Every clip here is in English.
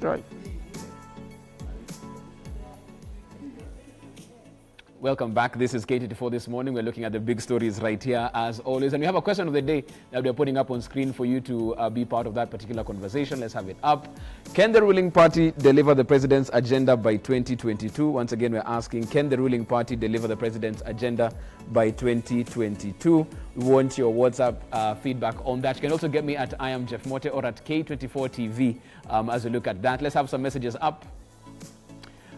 right. Welcome back. This is K24 this morning. We're looking at the big stories right here, as always. And we have a question of the day that we're putting up on screen for you to be part of that particular conversation. Let's have it up. Can the ruling party deliver the president's agenda by 2022? Once again, we're asking, can the ruling party deliver the president's agenda by 2022? We want your WhatsApp feedback on that. You can also get me at I am Jeff Mote or at K24 TV as we look at that. Let's have some messages up.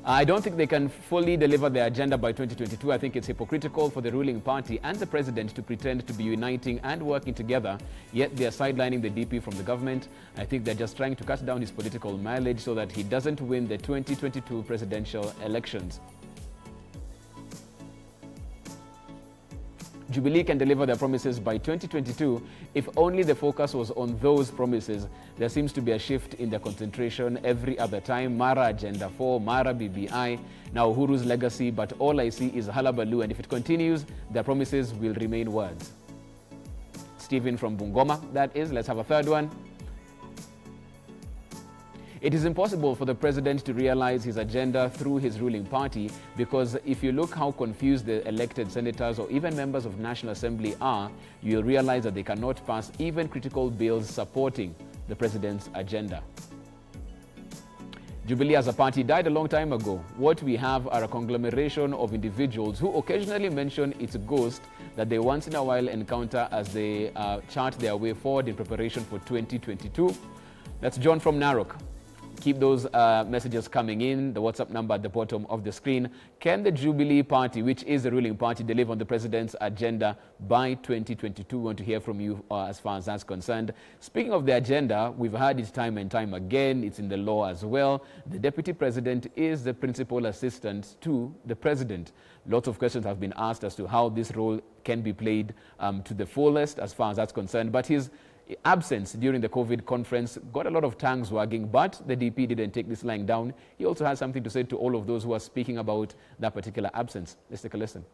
I don't think they can fully deliver their agenda by 2022. I think it's hypocritical for the ruling party and the president to pretend to be uniting and working together, yet they are sidelining the DP from the government. I think they're just trying to cut down his political mileage so that he doesn't win the 2022 presidential elections. Jubilee can deliver their promises by 2022 if only the focus was on those promises. There seems to be a shift in their concentration every other time. Mara Agenda 4, Mara BBI, now Uhuru's legacy, but all I see is Halabaloo, and if it continues, their promises will remain words. Stephen from Bungoma, that is. Let's have a third one. It is impossible for the president to realize his agenda through his ruling party, because if you look how confused the elected senators or even members of National Assembly are, you'll realize that they cannot pass even critical bills supporting the president's agenda. Jubilee as a party died a long time ago. What we have are a conglomeration of individuals who occasionally mention its ghost that they once in a while encounter as they chart their way forward in preparation for 2022. That's John from Narok. Keep those messages coming in. The WhatsApp number at the bottom of the screen. Can the Jubilee Party, which is the ruling party, deliver on the president's agenda by 2022? We want to hear from you as far as that's concerned. Speaking of the agenda, we've heard it time and time again. It's in the law as well. The deputy president is the principal assistant to the president. Lots of questions have been asked as to how this role can be played to the fullest as far as that's concerned. But his absence during the COVID conference got a lot of tongues wagging, but the DP didn't take this lying down. He also has something to say to all of those who are speaking about that particular absence. Let's take a listen.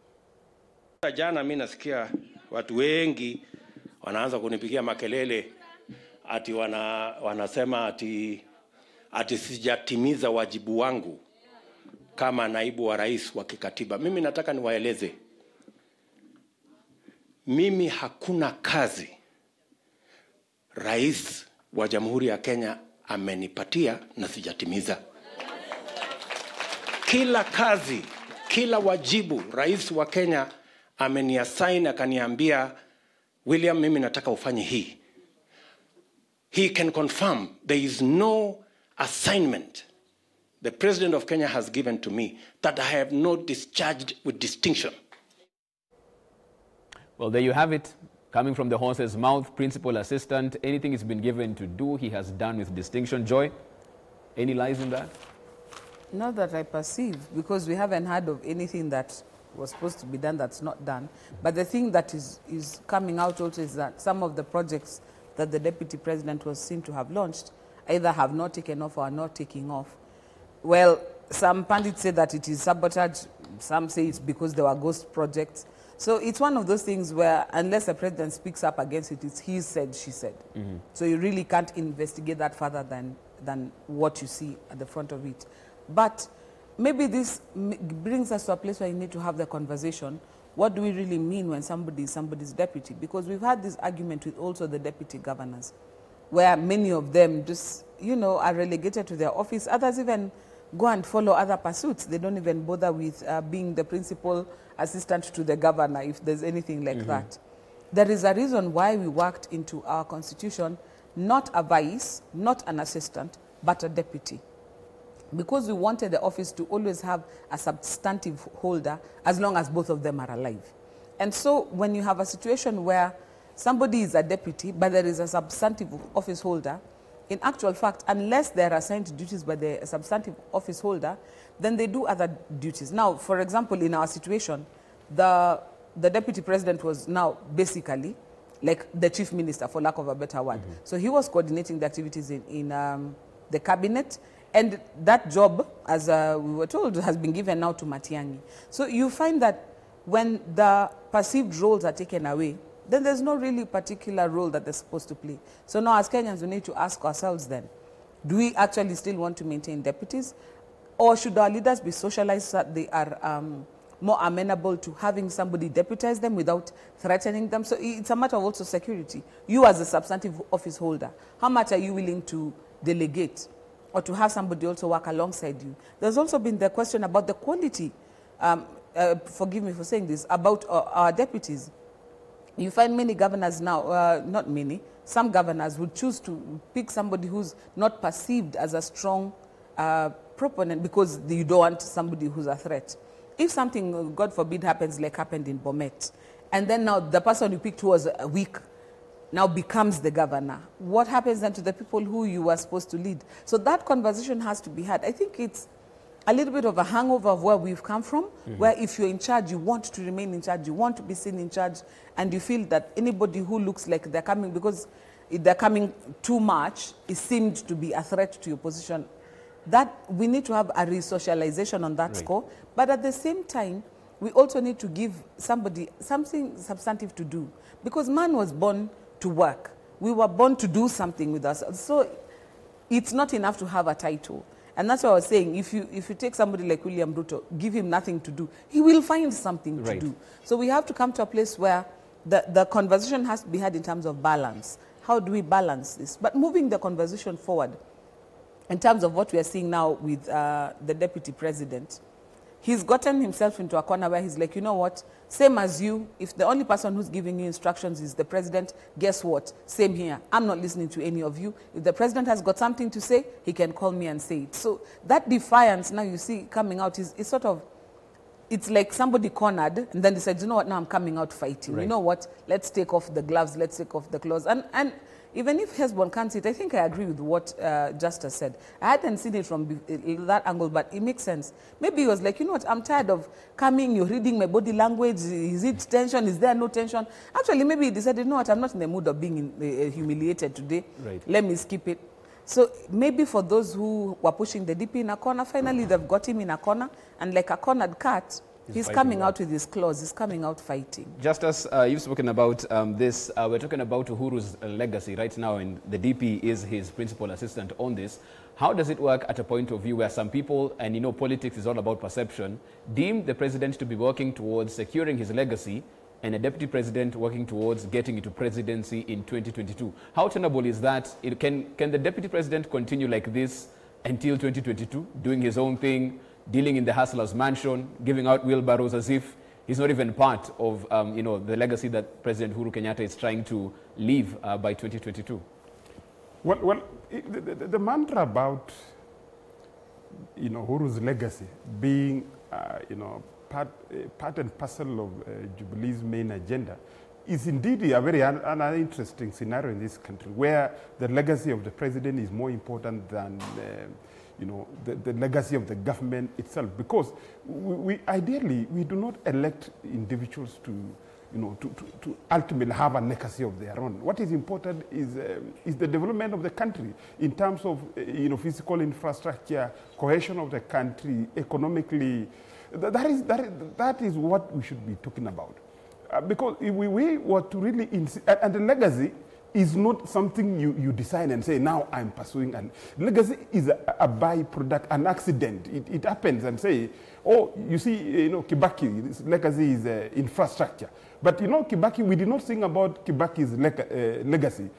Jana mimi nasikia watu wengi wanaanza kunipigia makelele ati wanasema ati sijatimiza wajibu wangu kama naibu wa rais wa kikatiba. Mimi nataka niwaeleze, mimi hakuna kazi Rais wa Jamhuri ya Kenya amenipatia na sijatimiza. Kila kazi, kila wajibu Rais wa Kenya ameniassign, akaniambia, William, mimi nataka ufanye hii. He can confirm there is no assignment the President of Kenya has given to me that I have not discharged with distinction. Well, there you have it. Coming from the horse's mouth, principal assistant, anything he's been given to do, he has done with distinction. Joy, any lies in that? Not that I perceive, because we haven't heard of anything that was supposed to be done that's not done. But the thing that is coming out also is that some of the projects that the deputy president was seen to have launched either have not taken off or are not taking off. Well, some pundits say that it is sabotage. Some say it's because there were ghost projects. So it's one of those things where unless the president speaks up against it, it's he said, she said. Mm-hmm. So you really can't investigate that further than what you see at the front of it. But maybe this brings us to a place where you need to have the conversation. What do we really mean when somebody is somebody's deputy? Because we've had this argument with also the deputy governors, where many of them just, you know, are relegated to their office. Others even go and follow other pursuits. They don't even bother with being the principal assistant to the governor, if there's anything like that. There is a reason why we worked into our constitution, not a vice, not an assistant, but a deputy. Because we wanted the office to always have a substantive holder as long as both of them are alive. And so when you have a situation where somebody is a deputy, but there is a substantive office holder, in actual fact, unless they are assigned duties by the substantive office holder, then they do other duties. Now, for example, in our situation, the deputy president was now basically like the chief minister, for lack of a better word. So he was coordinating the activities in the cabinet, and that job, as we were told, has been given now to Matiang'i. So you find that when the perceived roles are taken away, then there's no really particular role that they're supposed to play. So now as Kenyans, we need to ask ourselves then, Do we actually still want to maintain deputies? Or should our leaders be socialized so that they are more amenable to having somebody deputize them without threatening them? So it's a matter of also security. You as a substantive office holder, how much are you willing to delegate or to have somebody also work alongside you? There's also been the question about the quality, forgive me for saying this, about our deputies. You find many governors now, not many, some governors would choose to pick somebody who's not perceived as a strong proponent because you don't want somebody who's a threat. If something, God forbid, happens like happened in Bomet, and then now the person you picked who was weak now becomes the governor, what happens then to the people who you were supposed to lead? So that conversation has to be had. I think it's a little bit of a hangover of where we've come from, where if you're in charge, you want to remain in charge, you want to be seen in charge, and you feel that anybody who looks like they're coming, because if they're coming too much, it seemed to be a threat to your position. That we need to have a re-socialization on that score, but at the same time, we also need to give somebody something substantive to do, because man was born to work. We were born to do something with ourselves. So it's not enough to have a title. And that's what I was saying. If you take somebody like William Ruto, give him nothing to do, he will find something to do. So we have to come to a place where the conversation has to be had in terms of balance. How do we balance this? But moving the conversation forward, in terms of what we are seeing now with the deputy president, he's gotten himself into a corner where he's like, you know what, same as you, if the only person who's giving you instructions is the president, guess what, same here, I'm not listening to any of you. If the president has got something to say, he can call me and say it. So that defiance now you see coming out is sort of, it's like somebody cornered and then decides, you know what, now I'm coming out fighting. You know what, let's take off the gloves, let's take off the clothes. And even if Hezbollah can't see it, I think I agree with what Justus said. I hadn't seen it from that angle, but it makes sense. Maybe he was like, you know what, I'm tired of coming, you're reading my body language, is it tension, is there no tension? Actually, maybe he decided, you know what, I'm not in the mood of being humiliated today. Let me skip it. So maybe for those who were pushing the DP in a corner, finally they've got him in a corner, and like a cornered cat, he's coming out with his claws. He's coming out fighting. Justus, you've spoken about this. We're talking about Uhuru's legacy right now, and the DP is his principal assistant on this. How does it work at a point of view where some people, and you know politics is all about perception, deem the president to be working towards securing his legacy, and a deputy president working towards getting into presidency in 2022? How tenable is that? Can the deputy president continue like this until 2022, doing his own thing, dealing in the hustler's mansion, giving out wheelbarrows as if he's not even part of you know, the legacy that President Uhuru Kenyatta is trying to leave by 2022? Well, the mantra about, you know, Uhuru's legacy being, you know, part and parcel of Jubilee's main agenda is indeed a very interesting scenario in this country, where the legacy of the president is more important than you know, the legacy of the government itself, because ideally we do not elect individuals to, you know, to ultimately have a legacy of their own. What is important is the development of the country in terms of you know, physical infrastructure, cohesion of the country, economically. That is what we should be talking about, because if we were to really and the legacy is not something you decide and say, now I'm pursuing. And legacy is a byproduct, an accident. It happens and say, oh, you see, you know, Kibaki, this legacy is infrastructure. But, you know, Kibaki, we did not sing about Kibaki's legacy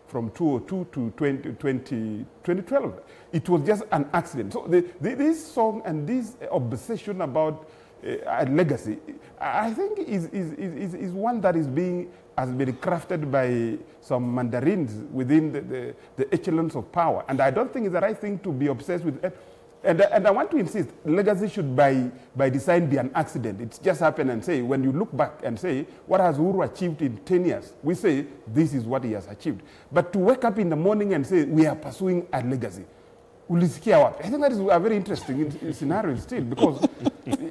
from 2002 to 2012. It was just an accident. So this song and this obsession about a legacy, I think is one that has been crafted by some mandarins within the echelons of power. And I don't think it's the right thing to be obsessed with it. And I want to insist, legacy should by design be an accident. It's just happened and say, when you look back and say, what has Uhuru achieved in 10 years? We say, this is what he has achieved. But to wake up in the morning and say, we are pursuing a legacy, I think that is a very interesting scenario still, because,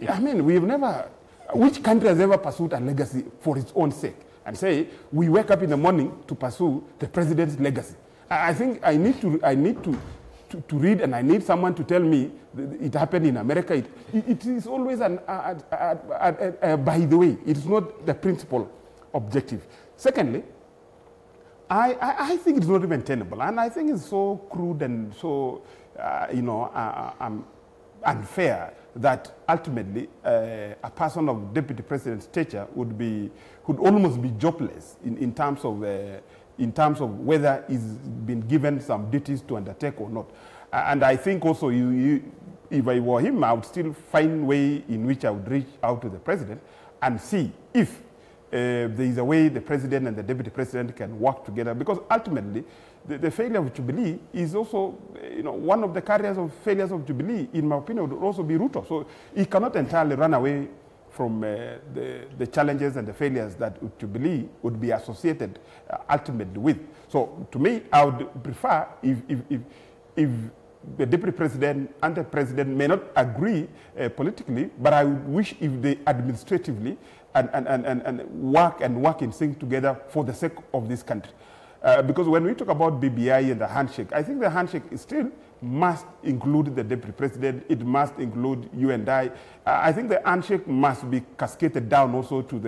I mean, we have never, which country has ever pursued a legacy for its own sake? And say, we wake up in the morning to pursue the president's legacy. I think I need to read, and I need someone to tell me it happened in America. It is always by the way. It's not the principal objective. Secondly, I think it's not even tenable, and I think it's so crude and so, unfair that ultimately a person of deputy president's stature could almost be jobless in terms of whether he's been given some duties to undertake or not. And I think also, if I were him, I would still find a way in which I would reach out to the president and see if there is a way the president and the deputy president can work together, because ultimately the failure of Jubilee is also, one of the carriers of failures of Jubilee, in my opinion, would also be Ruto. So he cannot entirely run away from the challenges and the failures that Jubilee would be associated ultimately with. So to me, I would prefer if the deputy president and the president may not agree politically, but I would wish if they administratively and work in sync together for the sake of this country. Because when we talk about BBI and the handshake, I think the handshake still must include the deputy president. It must include you and I. I think the handshake must be cascaded down also to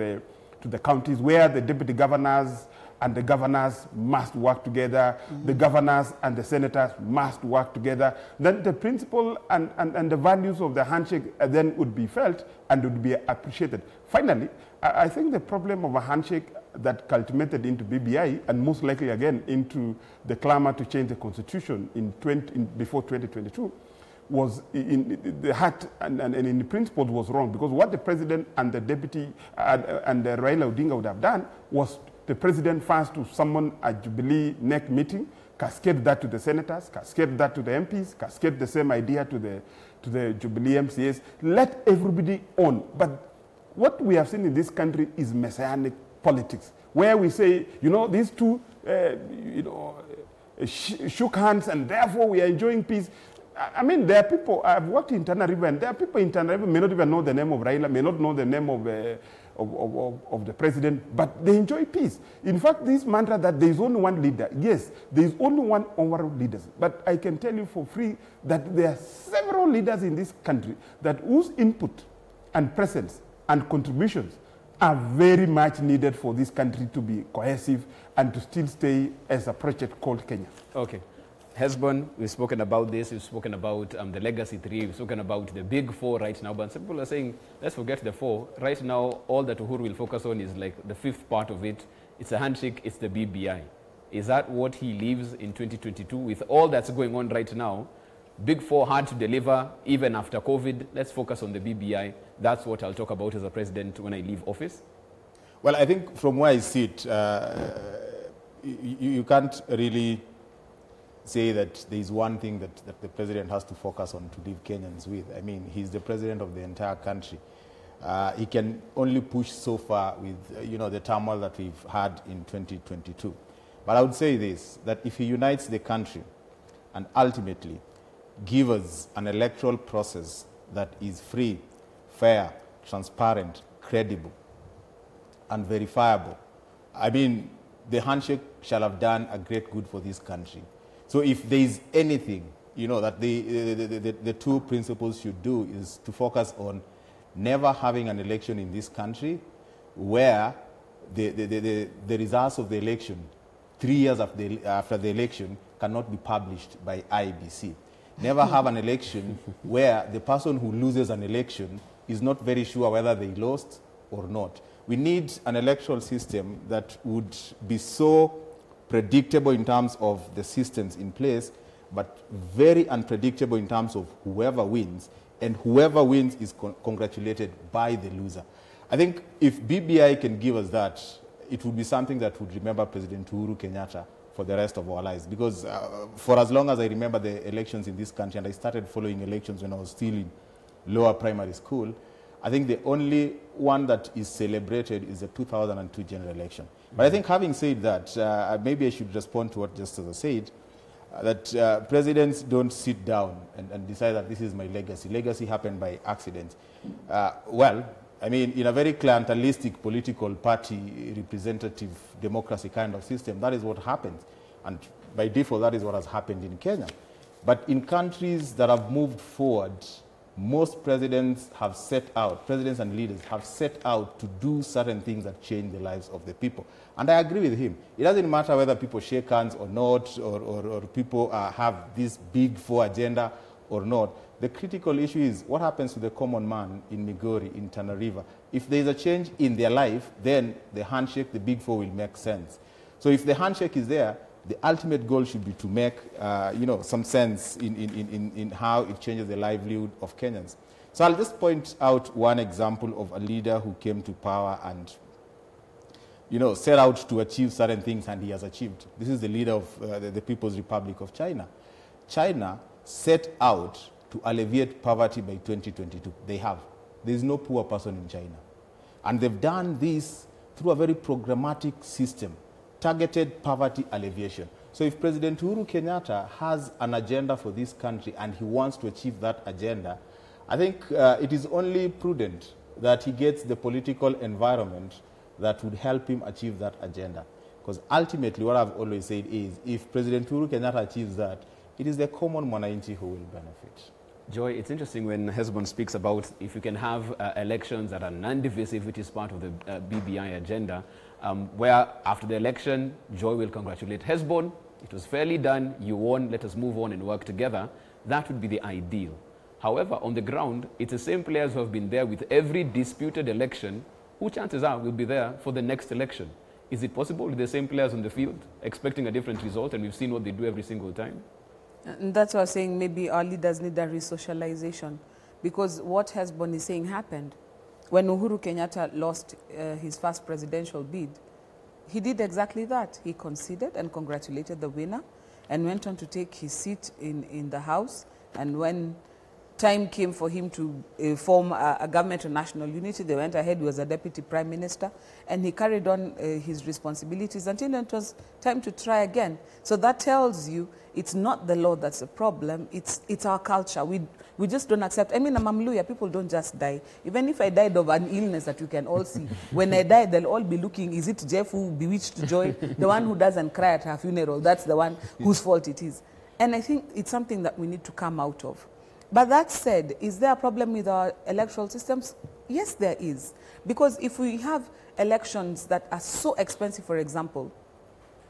the counties, where the deputy governors and the governors must work together. The governors and the senators must work together. Then the principle and the values of the handshake then would be felt and would be appreciated. Finally, I think the problem of a handshake that culminated into BBI and most likely again into the clamor to change the constitution before 2022 was in the heart and in the principle was wrong, because what the president and the deputy and the Raila Odinga would have done was the president first to summon a Jubilee NEC meeting, cascade that to the senators, cascade that to the MPs, cascade the same idea to the Jubilee MCAs, let everybody on. But what we have seen in this country is messianic politics, where we say, these two, shook hands and therefore we are enjoying peace. I mean, there are people, I've worked in Tana River, and there are people in Tana River may not even know the name of Raila, may not know the name of the president, but they enjoy peace. In fact, this mantra that there is only one leader, yes, there is only one overall leader, but I can tell you for free that there are several leaders in this country whose input and presence and contributions are very much needed for this country to be cohesive and to still stay as a project called Kenya. Okay. Hesbon, we've spoken about this, we've spoken about the Legacy 3, we've spoken about the big 4 right now, but some people are saying, let's forget the 4. Right now, all that Uhuru will focus on is like the 5th part of it. It's a handshake, it's the BBI. Is that what he leaves in 2022 with all that's going on right now? Big 4 hard to deliver even after COVID. Let's focus on the BBI. That's what I'll talk about as a president when I leave office. Well, I think from where I sit, you can't really say that there is one thing that the president has to focus on to leave Kenyans with. I mean, he's the president of the entire country. He can only push so far with, the turmoil that we've had in 2022. But I would say this, that if he unites the country and ultimately give us an electoral process that is free, fair, transparent, credible, and verifiable, I mean, the handshake shall have done a great good for this country. So if there is anything, that the two principles should do is to focus on never having an election in this country where the results of the election, 3 years after the election, cannot be published by IEBC. Never have an election where the person who loses an election is not very sure whether they lost or not. We need an electoral system that would be so predictable in terms of the systems in place, but very unpredictable in terms of whoever wins, and whoever wins is congratulated by the loser. I think if BBI can give us that, it would be something that would remember President Uhuru Kenyatta for the rest of our lives. Because for as long as I remember the elections in this country, and I started following elections when I was still in lower primary school, I think the only one that is celebrated is the 2002 general election. But I think having said that, maybe I should respond to what Justus said, that presidents don't sit down and decide that this is my legacy. Legacy happened by accident. Well, I mean, in a very clientelistic political party, representative democracy kind of system, that is what happens. And by default, that is what has happened in Kenya. But in countries that have moved forward most presidents have set out, presidents and leaders have set out to do certain things that change the lives of the people. And I agree with him. It doesn't matter whether people shake hands or not, or people have this big four agenda or not. The critical issue is what happens to the common man in Migori, in Tana River. If there is a change in their life, then the handshake, the big four, will make sense. So if the handshake is there, the ultimate goal should be to make some sense in how it changes the livelihood of Kenyans. So I'll just point out one example of a leader who came to power and set out to achieve certain things, and he has achieved. This is the leader of the People's Republic of China. China set out to alleviate poverty by 2022. They have. There is no poor person in China. And they've done this through a very programmatic system, targeted poverty alleviation. So if President Uhuru Kenyatta has an agenda for this country and he wants to achieve that agenda, I think it is only prudent that he gets the political environment that would help him achieve that agenda. Because ultimately, what I've always said is, if President Uhuru Kenyatta achieves that, it is the common mwananchi who will benefit. Joy, it's interesting when Hesbon speaks about if you can have elections that are non-divisive, which is part of the BBI agenda, where after the election, Joy will congratulate Hesbon. It was fairly done. You won. Let us move on and work together. That would be the ideal. However, on the ground, it's the same players who have been there with every disputed election who chances are will be there for the next election. Is it possible with the same players on the field expecting a different result, and we've seen what they do every single time? And that's why I'm saying maybe our leaders need a resocialization, because what Hesbon is saying happened. When Uhuru Kenyatta lost his first presidential bid, he did exactly that. He conceded and congratulated the winner and went on to take his seat in the House. And when time came for him to form a government of national unity, they went ahead. He was a deputy prime minister, and he carried on his responsibilities until it was time to try again. So that tells you it's not the law that's a problem, it's our culture. We just don't accept. I mean, I'm Mluya, people don't just die. Even if I died of an illness that you can all see, when I die, they'll all be looking, is it Jeff who bewitched Joy? The one who doesn't cry at her funeral, that's the one whose fault it is. And I think it's something that we need to come out of. But that said, is there a problem with our electoral systems? Yes, there is. Because if we have elections that are so expensive, for example,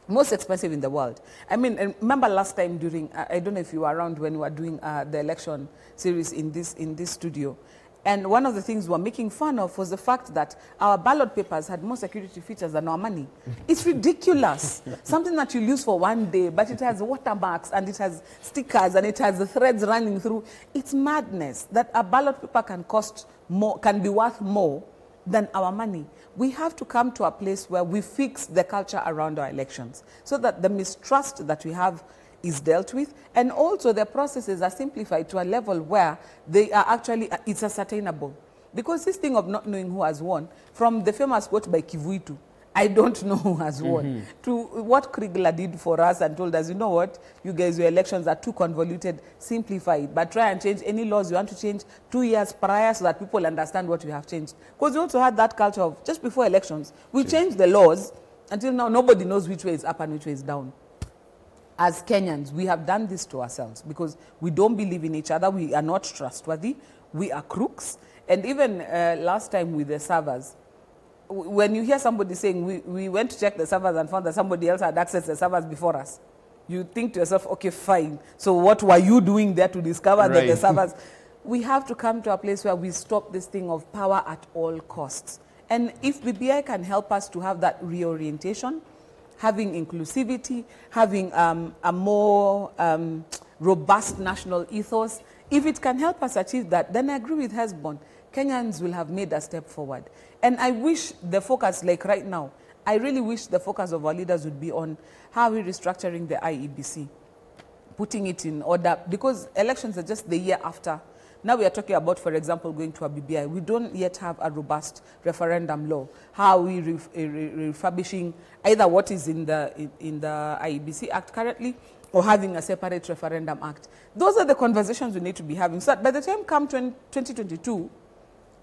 most expensive in the world. I mean, remember last time during, I don't know if you were around when we were doing the election series in this studio. And one of the things we were making fun of was the fact that our ballot papers had more security features than our money. It's ridiculous. Something that you use for one day, but it has watermarks and it has stickers and it has the threads running through. It's madness that a ballot paper can cost more, can be worth more than our money. We have to come to a place where we fix the culture around our elections so that the mistrust that we have is dealt with, and also the processes are simplified to a level where they are actually, it's ascertainable. Because this thing of not knowing who has won, from the famous quote by Kivuitu, I don't know who has won, to what Kriegler did for us and told us, you know what, you guys, your elections are too convoluted, simplify it, but try and change any laws you want to change 2 years prior so that people understand what you have changed. Because you also had that culture of, just before elections, we changed the laws, until now nobody knows which way is up and which way is down. As Kenyans, we have done this to ourselves because we don't believe in each other. We are not trustworthy. We are crooks. And even last time with the servers, when you hear somebody saying, we went to check the servers and found that somebody else had accessed the servers before us, you think to yourself, okay, fine. So what were you doing there to discover that the servers... We have to come to a place where we stop this thing of power at all costs. And if BBI can help us to have that reorientation, having inclusivity, having a more robust national ethos. If it can help us achieve that, then I agree with Hesbon. Kenyans will have made a step forward. And I wish the focus, like right now, I really wish the focus of our leaders would be on how we're restructuring the IEBC, putting it in order, because elections are just the year after. Now we are talking about, for example, going to a BBI. We don't yet have a robust referendum law. How are we refurbishing either what is in the IEBC Act currently or having a separate referendum act? Those are the conversations we need to be having. So by the time come 2022,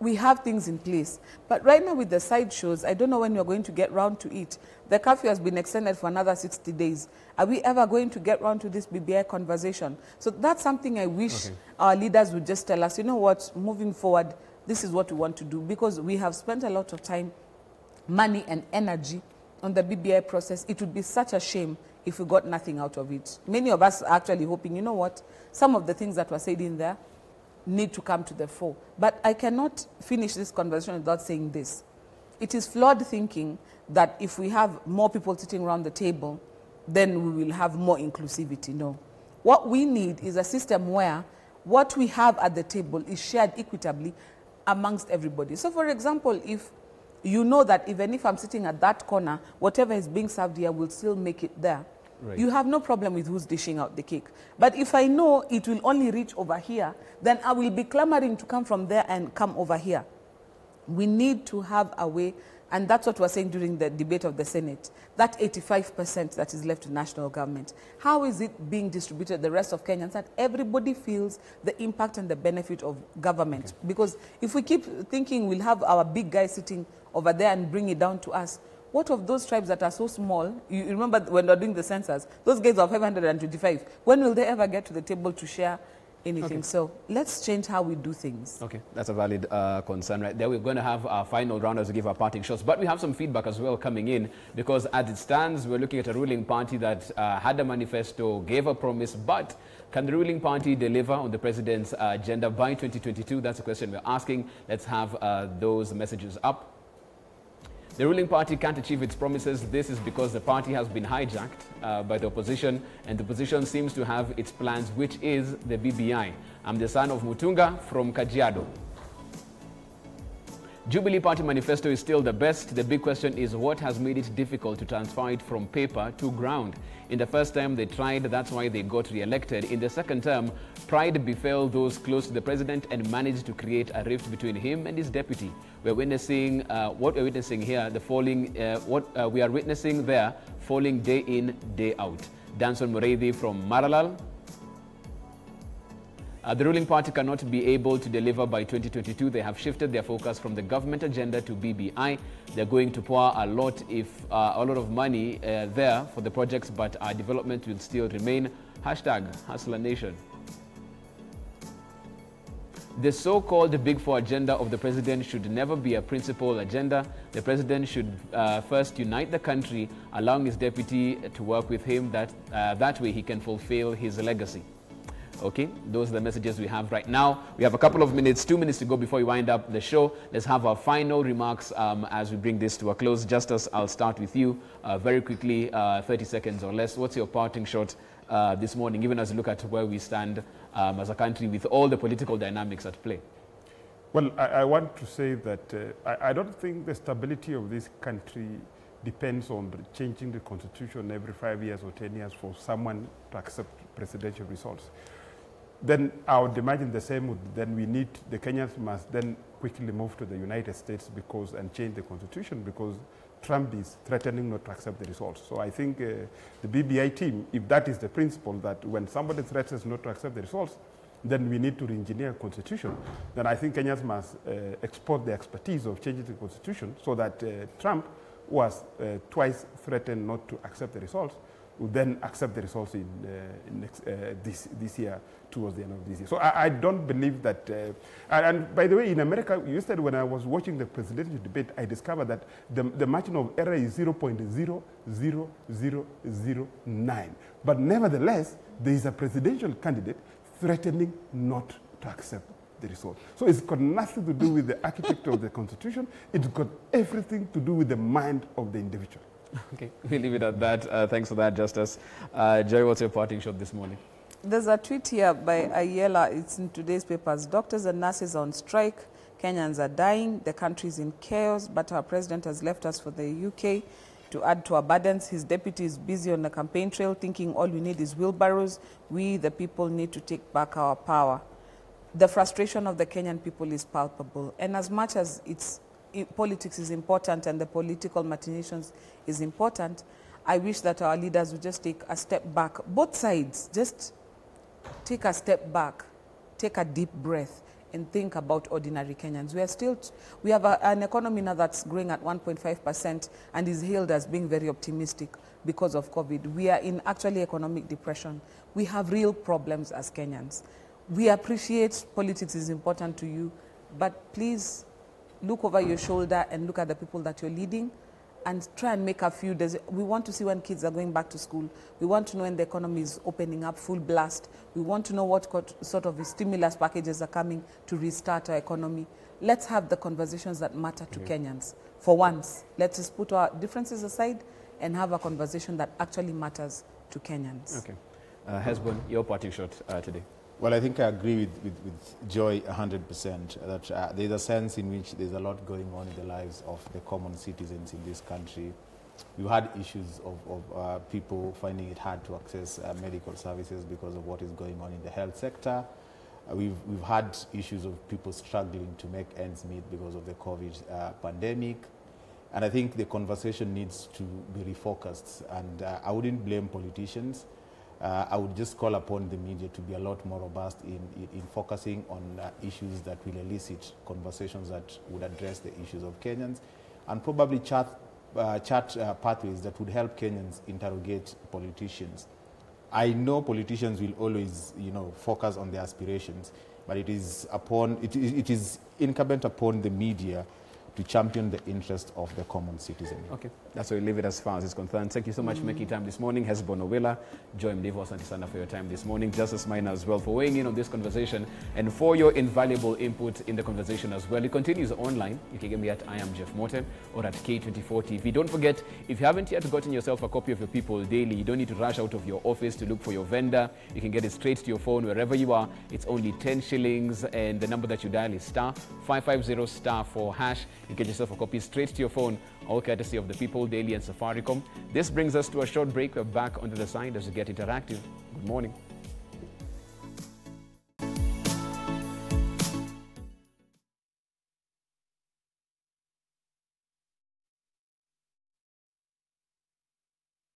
we have things in place. But right now with the side shows, I don't know when you're going to get round to it. The curfew has been extended for another 60 days. Are we ever going to get round to this BBI conversation? So that's something I wish our leaders would just tell us, you know what, moving forward, this is what we want to do. Because we have spent a lot of time, money and energy on the BBI process. It would be such a shame if we got nothing out of it. Many of us are actually hoping, you know what, some of the things that were said in there need to come to the fore. But I cannot finish this conversation without saying this. It is flawed thinking that if we have more people sitting around the table, then we will have more inclusivity. No. What we need is a system where what we have at the table is shared equitably amongst everybody. So for example, if you know that even if I'm sitting at that corner, whatever is being served here will still make it there. Right. You have no problem with who's dishing out the cake. But if I know it will only reach over here, then I will be clamoring to come from there and come over here. We need to have a way, and that's what we're saying during the debate of the Senate, that 85% that is left to national government. How is it being distributed the rest of Kenyans that everybody feels the impact and the benefit of government? Okay. Because if we keep thinking we'll have our big guy sitting over there and bring it down to us, what of those tribes that are so small? You remember when they were doing the census, those guys are 525. When will they ever get to the table to share anything? Okay. So let's change how we do things. Okay, that's a valid concern right there. We're going to have our final round as we give our parting shots, but we have some feedback as well coming in, because as it stands, we're looking at a ruling party that had a manifesto, gave a promise, but can the ruling party deliver on the president's agenda by 2022? That's the question we're asking. Let's have those messages up. The ruling party can't achieve its promises. This is because the party has been hijacked by the opposition, and the opposition seems to have its plans, which is the BBI. I'm the son of Mutunga from Kajiado. Jubilee Party manifesto is still the best. The big question is what has made it difficult to transfer it from paper to ground. In the first term they tried, that's why they got re-elected. In the second term, pride befell those close to the president and managed to create a rift between him and his deputy. We're witnessing what we're witnessing here, the falling, what we are witnessing there, falling day in, day out. Danson Mureithi from Maralal. The ruling party cannot be able to deliver by 2022. They have shifted their focus from the government agenda to BBI. They're going to pour a lot of money there for the projects, but our development will still remain. Hashtag Hustler Nation. The so-called Big Four agenda of the president should never be a principal agenda. The president should first unite the country, allowing his deputy to work with him. That way he can fulfill his legacy. Okay, those are the messages we have right now. We have a couple of minutes, 2 minutes to go before we wind up the show. Let's have our final remarks as we bring this to a close. Justus, I'll start with you very quickly, 30 seconds or less. What's your parting shot this morning, even as you look at where we stand as a country with all the political dynamics at play? Well, I want to say that I don't think the stability of this country depends on changing the constitution every 5 years or 10 years for someone to accept presidential results. Then I would imagine the same then we need, the Kenyans must then quickly move to the United States and change the constitution, because Trump is threatening not to accept the results. So I think the BBI team, if that is the principle, that when somebody threatens not to accept the results, then we need to re-engineer the constitution. Then I think Kenyans must export the expertise of changing the constitution so that Trump was twice threatened not to accept the results, will then accept the results in this year, towards the end of this year. So I don't believe that, and by the way, in America, yesterday when I was watching the presidential debate, I discovered that the margin of error is 0.00009. But nevertheless, there is a presidential candidate threatening not to accept the result. So it's got nothing to do with the architecture of the constitution. It's got everything to do with the mind of the individual. Okay, we'll leave it at that. Thanks for that, Justus. Joy, what's your parting shot this morning? There's a tweet here by Ayela. It's in today's papers. Doctors and nurses are on strike. Kenyans are dying. The country is in chaos, but our president has left us for the UK to add to our burdens. His deputy is busy on the campaign trail thinking all we need is wheelbarrows. We, the people, need to take back our power. The frustration of the Kenyan people is palpable. And as much as politics is important and the political machinations is important, I wish that our leaders would just take a step back. Both sides, just take a step back, take a deep breath, and think about ordinary Kenyans. We have an economy now that's growing at 1.5% and is hailed as being very optimistic because of COVID. We are in actually economic depression. We have real problems as Kenyans. We appreciate politics is important to you, but please look over your shoulder and look at the people that you're leading and try and make a few days. We want to see when kids are going back to school. We want to know when the economy is opening up full blast. We want to know what sort of stimulus packages are coming to restart our economy. Let's have the conversations that matter to Kenyans. For once, let's just put our differences aside and have a conversation that actually matters to Kenyans. Okay. Hesbon, your parting shot today. Well, I think I agree with Joy 100% that there's a sense in which there's a lot going on in the lives of the common citizens in this country. We've had issues of people finding it hard to access medical services because of what is going on in the health sector. We've had issues of people struggling to make ends meet because of the COVID pandemic. And I think the conversation needs to be refocused. And I wouldn't blame politicians. I would just call upon the media to be a lot more robust in focusing on issues that will elicit conversations that would address the issues of Kenyans, and probably chart pathways that would help Kenyans interrogate politicians. I know politicians will always, focus on their aspirations, but it is incumbent upon the media to champion the interest of the common citizen. Okay, that's where we leave it as far as it's concerned. Thank you so much for making time this morning. Hesbon Owila, Joy Mdivo, asante sana for your time this morning. Justus Maina as well for weighing in on this conversation and for your invaluable input in the conversation as well. It continues online. You can get me at I am Jeff Morton or at K24 TV. Don't forget, if you haven't yet gotten yourself a copy of your People Daily, you don't need to rush out of your office to look for your vendor. You can get it straight to your phone wherever you are. It's only 10 shillings and the number that you dial is *550*4#. You get yourself a copy straight to your phone, all courtesy of the People Daily and Safaricom. This brings us to a short break. We're back on the other side as we get interactive. Good morning.